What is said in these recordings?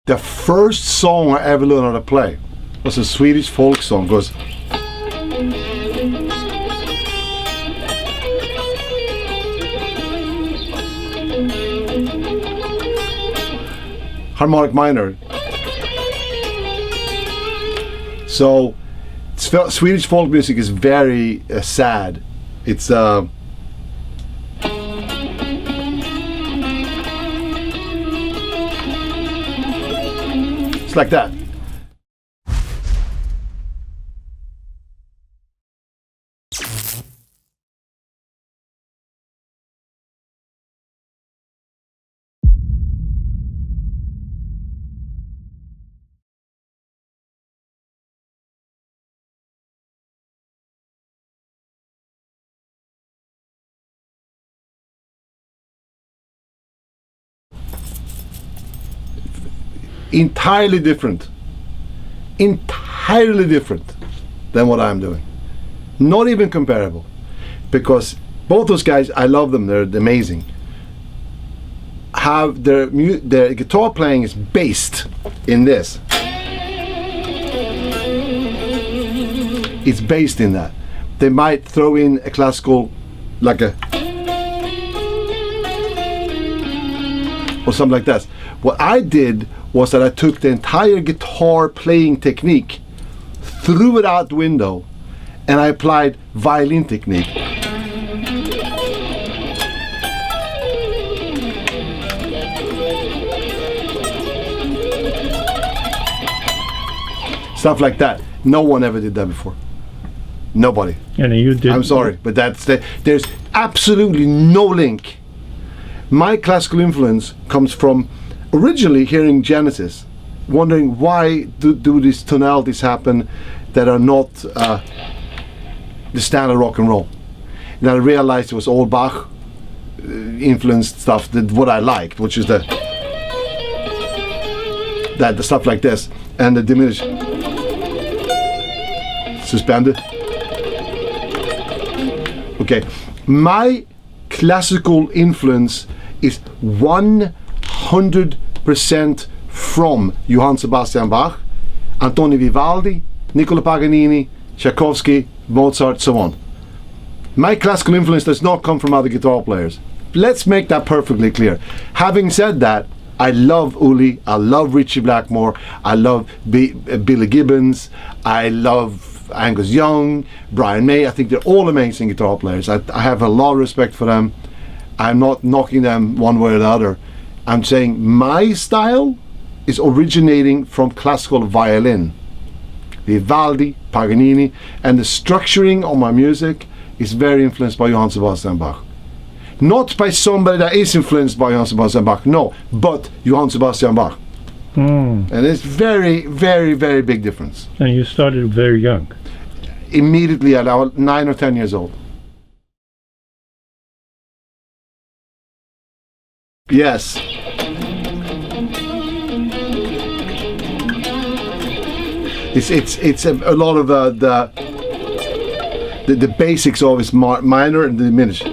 The first song I ever learned how to play was a Swedish folk song. It goes, harmonic minor. So Swedish folk music is very sad. It's it's like that. Entirely different than what I'm doing. Not even comparable, because both those guys, I love them, they're amazing. Have their guitar playing is based in this. It's based in that. They might throw in a classical, like a, or something like that. What I did was that I took the entire guitar playing technique, threw it out the window, and I applied violin technique. Stuff like that. No one ever did that before. Nobody. And you did. I'm sorry, but there's absolutely no link. My classical influence comes from originally hearing Genesis, wondering why do these tonalities happen that are not the standard rock and roll. And I realized it was all Bach influenced stuff, that what I liked, which is the stuff like this, and the diminished, suspended. Okay, my classical influence is 100% from Johann Sebastian Bach, Antonio Vivaldi, Niccolo Paganini, Tchaikovsky, Mozart, so on. My classical influence does not come from other guitar players. Let's make that perfectly clear. Having said that, I love Uli, I love Ritchie Blackmore, I love Billy Gibbons, I love Angus Young, Brian May. I think they're all amazing guitar players. I have a lot of respect for them. I'm not knocking them one way or the other. I'm saying my style is originating from classical violin. Vivaldi, Paganini, and the structuring of my music is very influenced by Johann Sebastian Bach. Not by somebody that is influenced by Johann Sebastian Bach, no, but Johann Sebastian Bach. And it's very, very, very big difference. And you started very young. Immediately at 9 or 10 years old. Yes. It's a lot of the basics of is minor and diminished.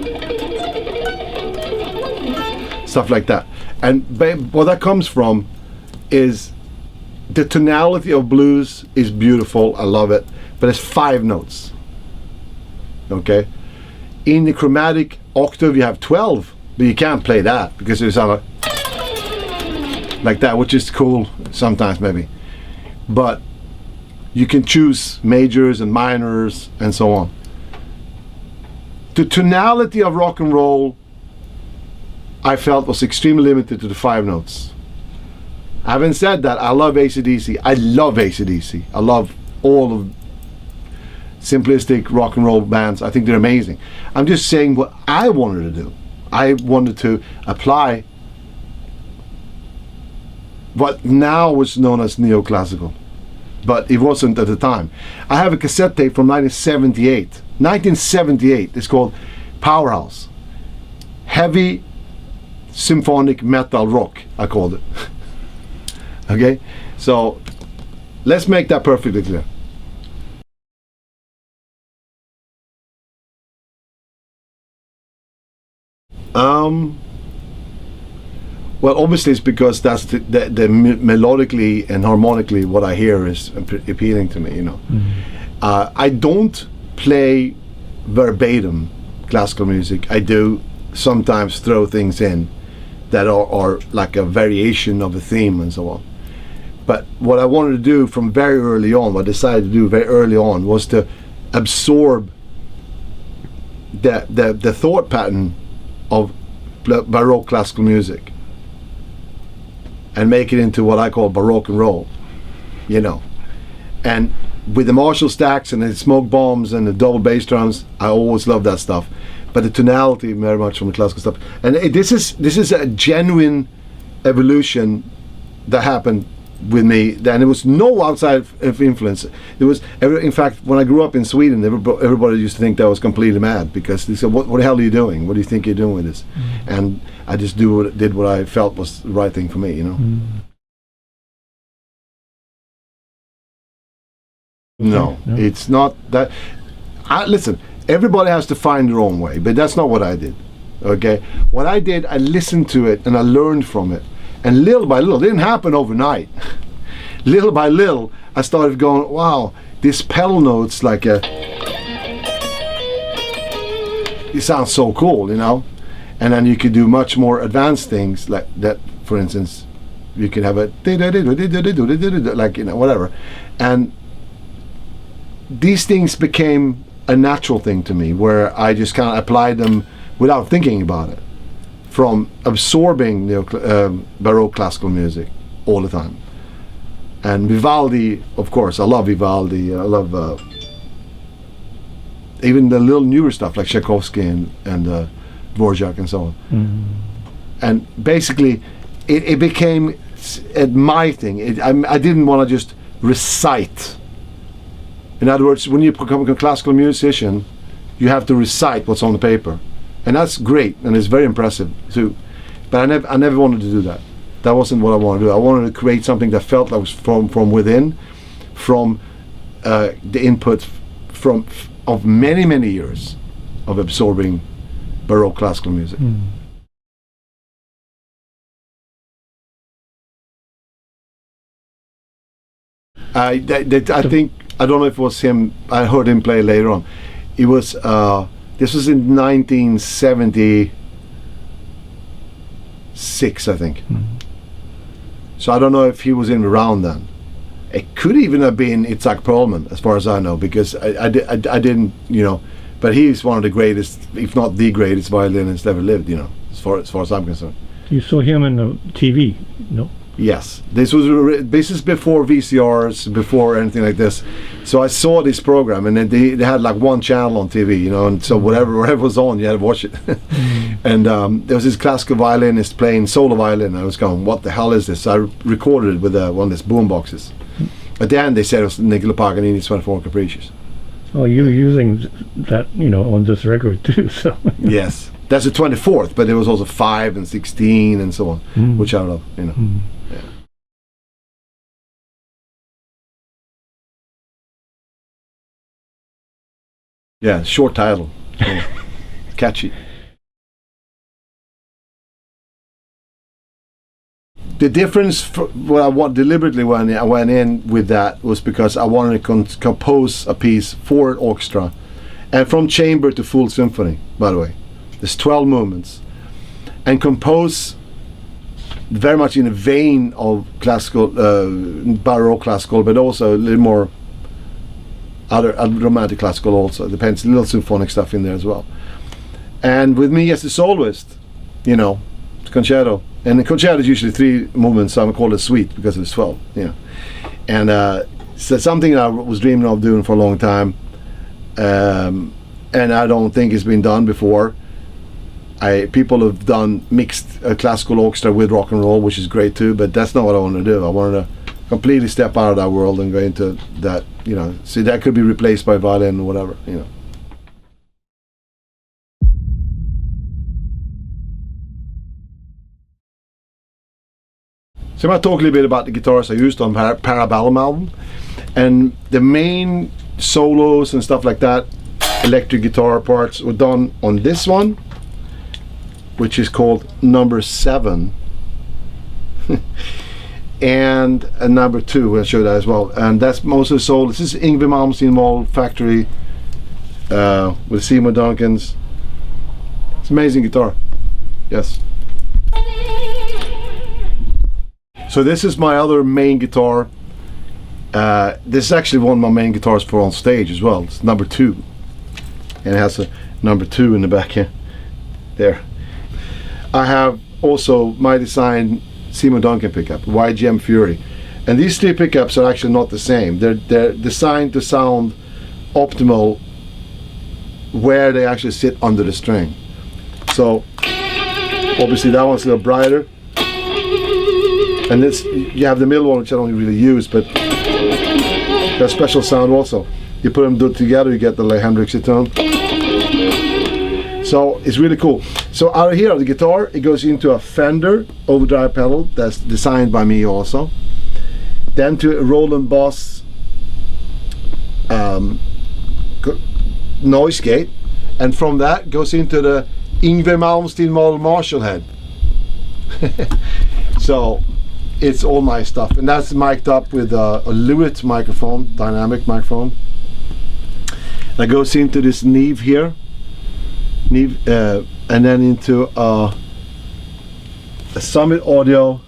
Stuff like that. And what that comes from is the tonality of blues is beautiful. I love it. But it's 5 notes. Okay? In the chromatic octave you have 12, but you can't play that because it sounds like that, which is cool sometimes maybe. But you can choose majors and minors and so on. The tonality of rock and roll I felt was extremely limited to the 5 notes. Having said that, I love AC/DC. I love AC/DC. I love all of simplistic rock and roll bands. I think they're amazing. I'm just saying what I wanted to do. I wanted to apply what now is known as neoclassical, but it wasn't at the time. I have a cassette tape from 1978. 1978. It's called Powerhouse. Heavy symphonic metal rock, I called it. Okay, so let's make that perfectly clear. Well, obviously it's because that's the melodically and harmonically what I hear is appealing to me, you know. I don't play verbatim classical music. I do sometimes throw things in that are like a variation of a theme and so on. But what I wanted to do from very early on, what I decided to do very early on, was to absorb the thought pattern of Baroque classical music and make it into what I call Baroque and roll, you know. And with the Marshall stacks and the smoke bombs and the double bass drums, I always loved that stuff. But the tonality very much from the classical stuff. And this is a genuine evolution that happened with me. Then there was no outside of influence. There was, in fact, when I grew up in Sweden, everybody used to think that I was completely mad, because they said, "What the hell are you doing? What do you think you're doing with this?" And I just did what I felt was the right thing for me, you know. No, it's not that. Listen, everybody has to find their own way, but that's not what I did. Okay, what I did, I listened to it and I learned from it, and little by little, it didn't happen overnight. Little by little, I started going, wow, this pedal note's like it sounds so cool, you know. And then you could do much more advanced things like that. For instance, you could have a like, you know, whatever, and these things became a natural thing to me, where I just kind of applied them without thinking about it, from absorbing Baroque classical music all the time. And Vivaldi, of course, I love Vivaldi. I love even the little newer stuff like Tchaikovsky and Dvorak and so on. And basically, it became my thing. I didn't want to just recite. In other words, when you become a classical musician, you have to recite what's on the paper, and that's great and it's very impressive too. But I never wanted to do that. That wasn't what I wanted to do. I wanted to create something that felt like was from within, from the input of many years of absorbing Baroque classical music. I think, I don't know if it was him. I heard him play later on. It was this was in 1976, I think. So I don't know if he was in around then. It could even have been Itzhak Perlman, as far as I know, because I didn't, you know. But he's one of the greatest, if not the greatest, violinist ever lived, you know, as far as I'm concerned. You saw him on the TV, no? Yes, this is before VCRs, before anything like this. So I saw this program, and then they had like one channel on TV, you know, and so whatever was on, you had to watch it. And there was this classical violinist playing solo violin. I was going, what the hell is this? So I recorded it with one of these boom boxes. At the end, they said it was Nicola Paganini's 24 Capricious. Oh, you're using that, you know, on this record too, so. Yes, that's the 24th, but there was also 5 and 16 and so on, which I love, you know. Yeah. Yeah, short title, so catchy. The difference, what I want deliberately when I went in with that, was because I wanted to compose a piece for an orchestra, and from chamber to full symphony. By the way, there's 12 movements, and compose very much in a vein of classical, Baroque classical, but also a little more other romantic classical also. It depends, a little symphonic stuff in there as well. And with me as the soloist, you know, concerto. And the concerto is usually 3 movements, so I'm called a suite because it's 12, you know. And so something that I was dreaming of doing for a long time, and I don't think it's been done before. People have done mixed classical orchestra with rock and roll, which is great too, but that's not what I want to do. I wanted to completely step out of that world and go into that, you know, see, that could be replaced by violin or whatever, you know. So I'm going to talk a little bit about the guitars I used on Parabellum album, and the main solos and stuff like that, electric guitar parts, were done on this one, which is called number 7, And a number 2, we'll show that as well. And that's mostly sold. This is Yngwie Malmsteen Mall factory with Seymour Duncans. It's an amazing guitar. Yes. So this is my other main guitar. This is actually one of my main guitars for on stage as well. It's number 2, and it has a number 2 in the back here. There. I have also my design Seymour Duncan pickup, YGM Fury, and these 3 pickups are actually not the same. They're designed to sound optimal where they actually sit under the string. So obviously that one's a little brighter, and this, you have the middle one, which I don't really use, but there's special sound also. You put them together, you get the like Hendrixy tone. So it's really cool. So out of here, the guitar, it goes into a Fender overdrive pedal that's designed by me also. Then to a Roland Boss noise gate, and from that goes into the Yngwie Malmsteen model Marshall head. So it's all my stuff, and that's mic'd up with a Lewitt microphone, dynamic microphone. That goes into this Neve here, and then into a Summit Audio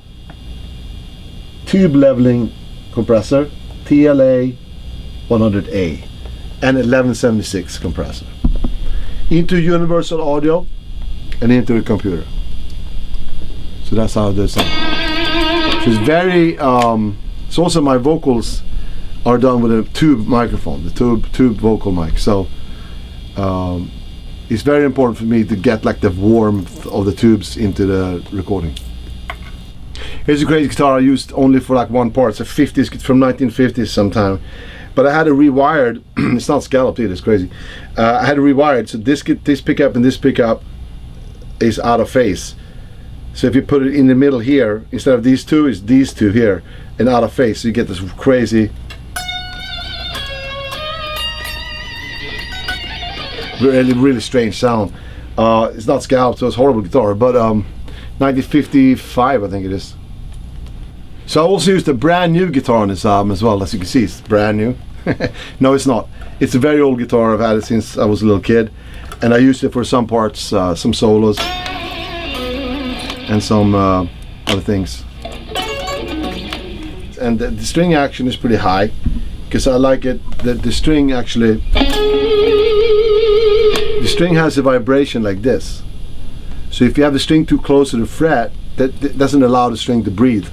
tube leveling compressor, TLA 100A, and 1176 compressor. Into Universal Audio and into the computer. So that's how this sounds. So it's very, so also my vocals are done with a tube microphone, the tube vocal mic. So it's very important for me to get like the warmth of the tubes into the recording. Here's a crazy guitar I used only for like one part. It's a 50s from 1950s sometime, but I had it rewired. It's not scalloped either. It's crazy. I had it rewired, so this pickup and this pickup is out of phase. So if you put it in the middle here, instead of these two, it's these two here and out of phase. So you get this crazy, really strange sound. It's not scalloped, so it's a horrible guitar, but 1955 I think it is. So I also used a brand new guitar on this album as well. As you can see, it's brand new. No, it's not. It's a very old guitar. I've had it since I was a little kid, and I used it for some parts, some solos, and some other things. And the string action is pretty high, because I like it. The string actually, the string has a vibration like this. So if you have the string too close to the fret, that doesn't allow the string to breathe.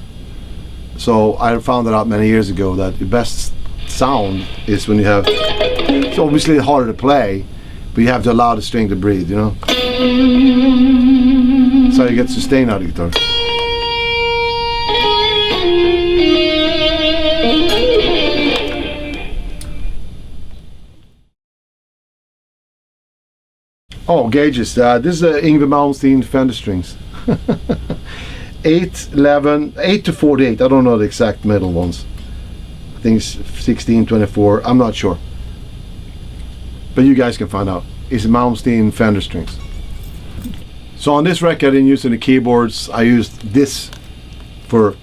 So I found that out many years ago, that the best sound is when you have, it's obviously harder to play, but you have to allow the string to breathe, you know? That's how you get sustain out of the guitar. Oh, gauges. This is a Yngwie Malmsteen Fender strings. 8 to 48. I don't know the exact middle ones. I think it's 16, 24. I'm not sure. But you guys can find out. It's Malmsteen Fender strings. So on this record, in using the keyboards, I used this for.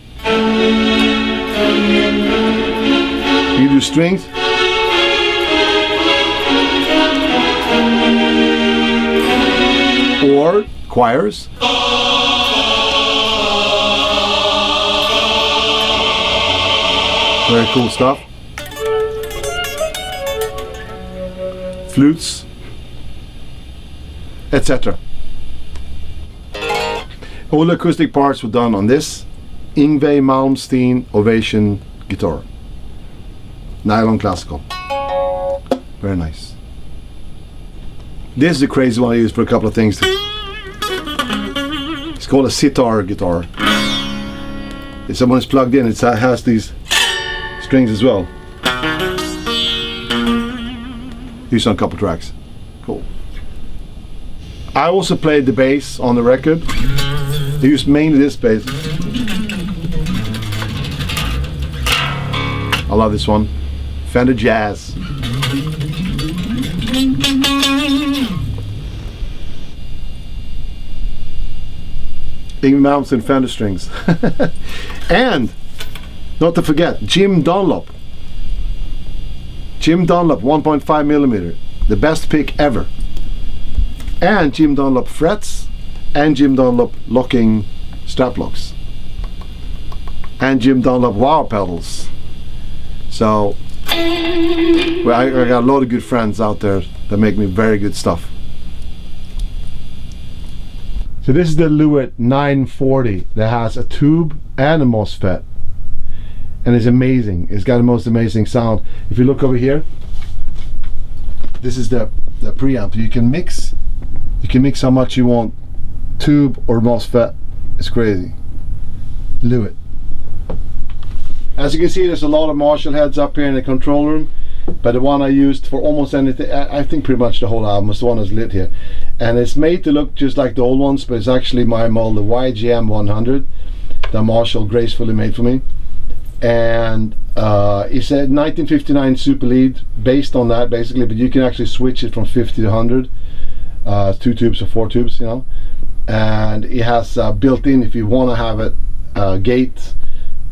You do strings. Or choirs. Very cool stuff. Flutes, etc. All the acoustic parts were done on this Yngwie Malmsteen Ovation guitar. Nylon classical. Very nice. This is a crazy one I use for a couple of things. It's called a sitar guitar. If someone is plugged in, it has these strings as well. Used on a couple tracks. Cool. I also played the bass on the record. I used mainly this bass. I love this one. Fender Jazz. Yngwie Malmsteen Fender strings. And not to forget Jim Dunlop. Jim Dunlop 1.5 millimeter, the best pick ever. And Jim Dunlop frets, and Jim Dunlop locking strap locks, and Jim Dunlop wow pedals. So well, I got a lot of good friends out there that make me very good stuff. So this is the Lewitt 940 that has a tube and a MOSFET, and it's amazing. It's got the most amazing sound. If you look over here, this is the preamp. You can mix how much you want, tube or MOSFET. It's crazy. Lewitt. As you can see, there's a lot of Marshall heads up here in the control room, but the one I used for almost anything, I think pretty much the whole album, is the one that's lit here. And it's made to look just like the old ones, but it's actually my model, the YGM 100, that Marshall gracefully made for me. And it's a 1959 Super Lead based on that basically, but you can actually switch it from 50 to 100, 2 tubes or 4 tubes, you know. And it has built-in, if you want to have it, gate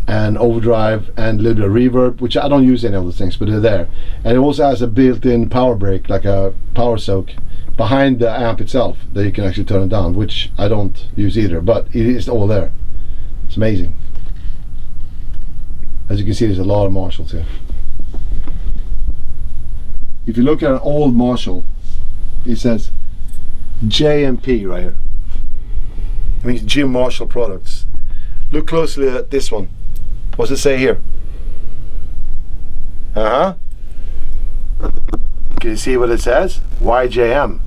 and overdrive and a little bit of reverb, which I don't use any of those things, but they're there. And it also has a built-in power break, like a power soak behind the amp itself, that you can actually turn it down, which I don't use either, but it is all there. It's amazing. As you can see, there's a lot of Marshalls here. If you look at an old Marshall, it says JMP right here. It means Jim Marshall Products. Look closely at this one. What's it say here? Can you see what it says? YJM.